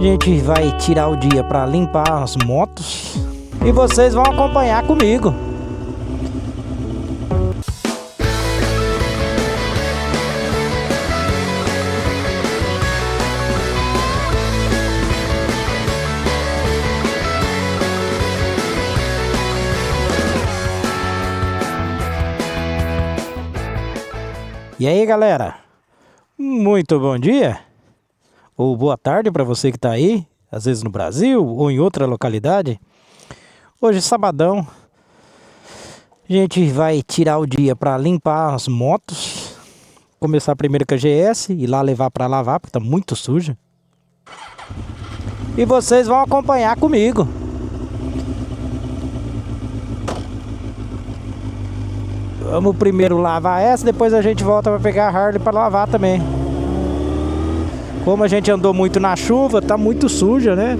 A gente vai tirar o dia para limpar as motos e vocês vão acompanhar comigo. E aí, galera, muito bom dia ou boa tarde para você que está aí, às vezes no Brasil ou em outra localidade. Hoje, sabadão, a gente vai tirar o dia para limpar as motos. Começar primeiro com a GS, ir lá levar para lavar, porque está muito suja. E vocês vão acompanhar comigo. Vamos primeiro lavar essa, depois a gente volta para pegar a Harley para lavar também. Como a gente andou muito na chuva, tá muito suja, né?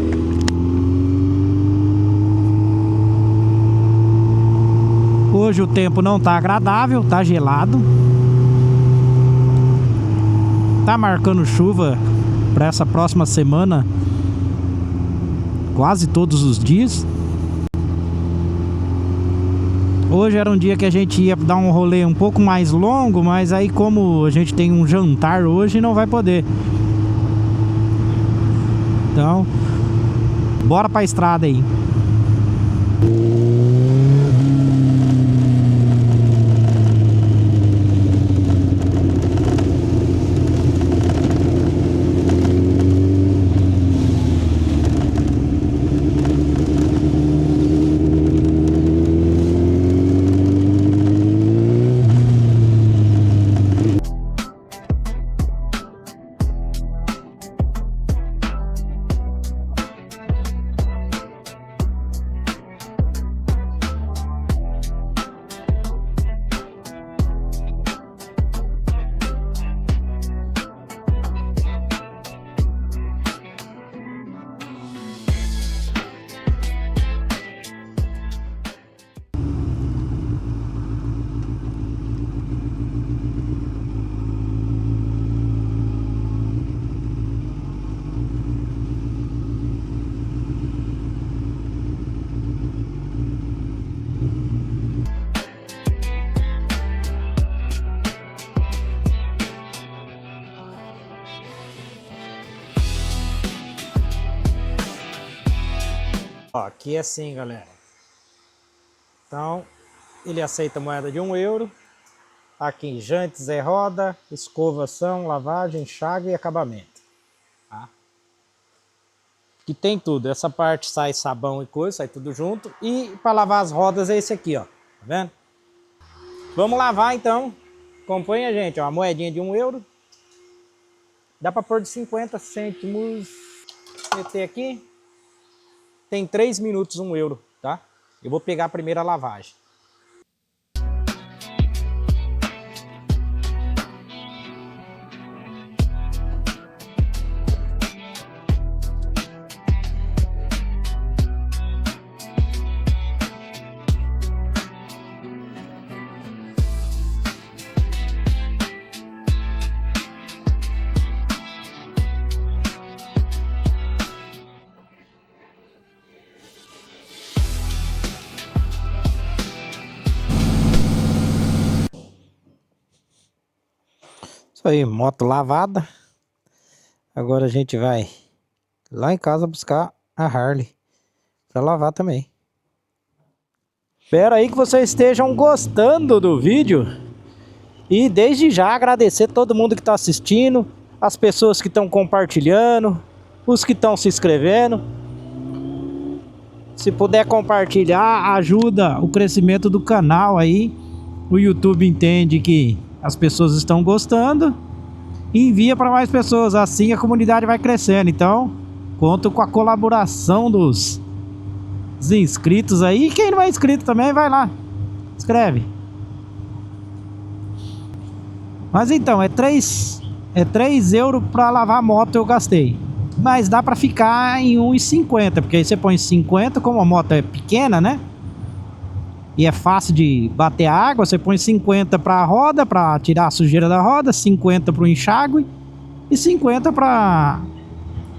Hoje o tempo não tá agradável, tá gelado. Tá marcando chuva para essa próxima semana quase todos os dias. Hoje era um dia que a gente ia dar um rolê um pouco mais longo, mas aí como a gente tem um jantar hoje, não vai poder. Então, bora pra estrada aí. Ó, aqui é assim, galera. Então, ele aceita moeda de €1. Aqui, jantes é roda, escovação, lavagem, enxágue e acabamento. Tá? Aqui tem tudo. Essa parte sai sabão e coisa, sai tudo junto. E para lavar as rodas é esse aqui, ó. Tá vendo? Vamos lavar então. Acompanha a gente, ó. A moedinha de €1. Dá para pôr de 50 cêntimos. Meter aqui. Tem 3 minutos €1, tá? Eu vou pegar a primeira lavagem. Isso aí, moto lavada. Agora a gente vai lá em casa buscar a Harley para lavar também. Espero aí que vocês estejam gostando do vídeo. E desde já agradecer todo mundo que está assistindo, as pessoas que estão compartilhando, os que estão se inscrevendo. Se puder compartilhar, ajuda o crescimento do canal aí. O YouTube entende que as pessoas estão gostando e envia para mais pessoas, assim a comunidade vai crescendo. Então, conto com a colaboração dos inscritos aí. E quem não é inscrito também, vai lá, escreve. Mas então, é 3 € para lavar a moto eu gastei. Mas dá para ficar em 1,50, porque aí você põe 50, como a moto é pequena, né? E é fácil de bater a água, você põe 50 para a roda, para tirar a sujeira da roda, 50 para o enxágue e 50 para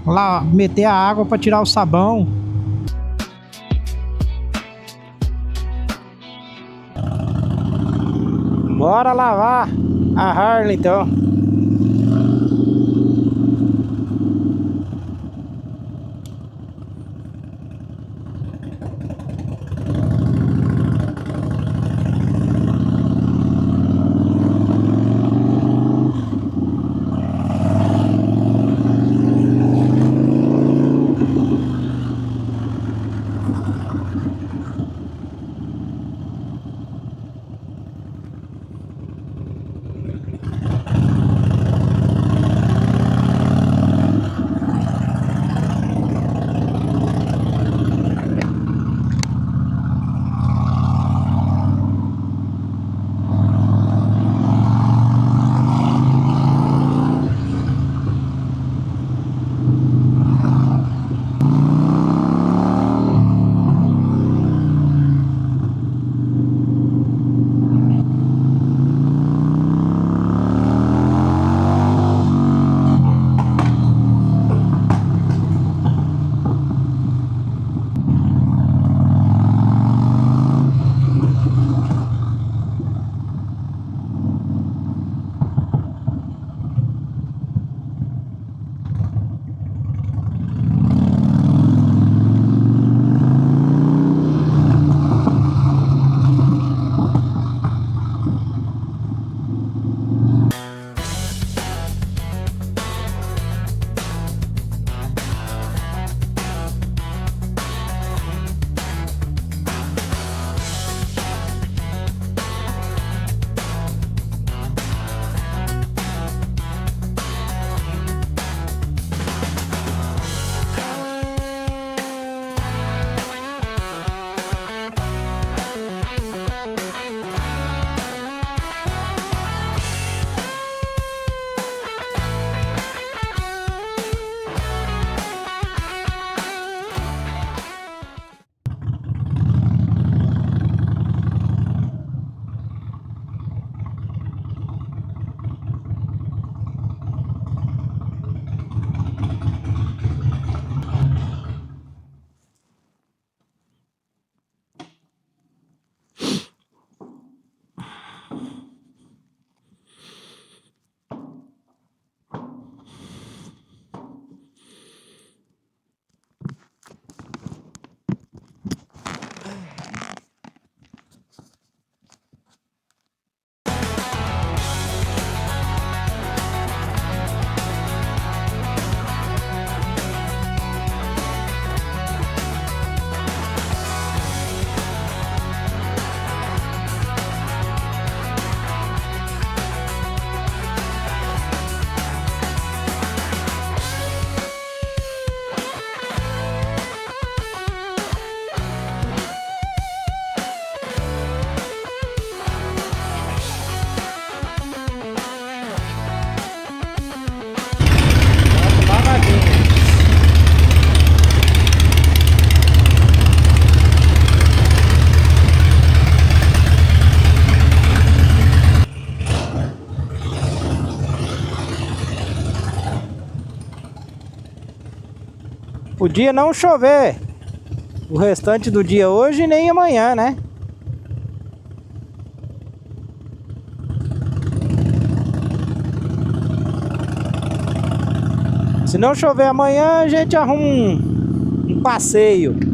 Lá, meter a água para tirar o sabão. Bora lavar a Harley então. Podia não chover o restante do dia hoje nem amanhã, né? Se não chover amanhã, a gente arruma um passeio.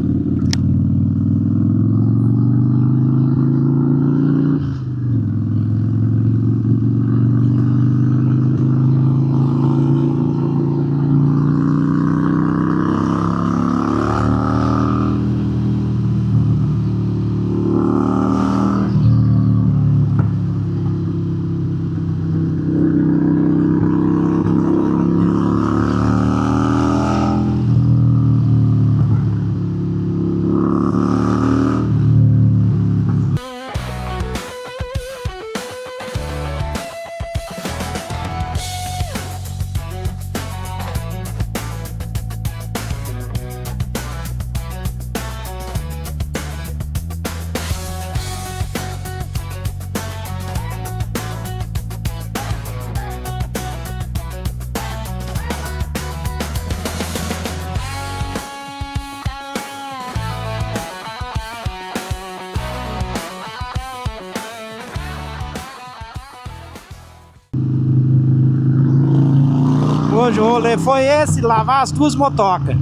Hoje o rolê foi esse, lavar as duas motocas.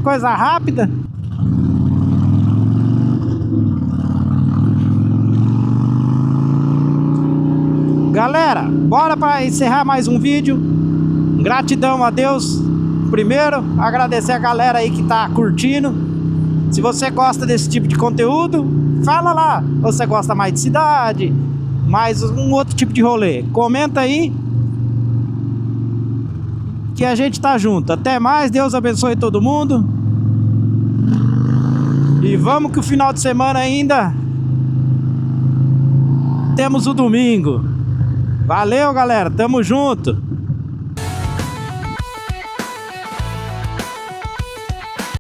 Coisa rápida. Galera, bora para encerrar mais um vídeo. Gratidão a Deus. Primeiro, agradecer a galera aí que tá curtindo. Se você gosta desse tipo de conteúdo, fala lá. Você gosta mais de cidade, mais um outro tipo de rolê? Comenta aí, que a gente tá junto. Até mais, Deus abençoe todo mundo. E vamos que o final de semana ainda temos o domingo. Valeu, galera, tamo junto.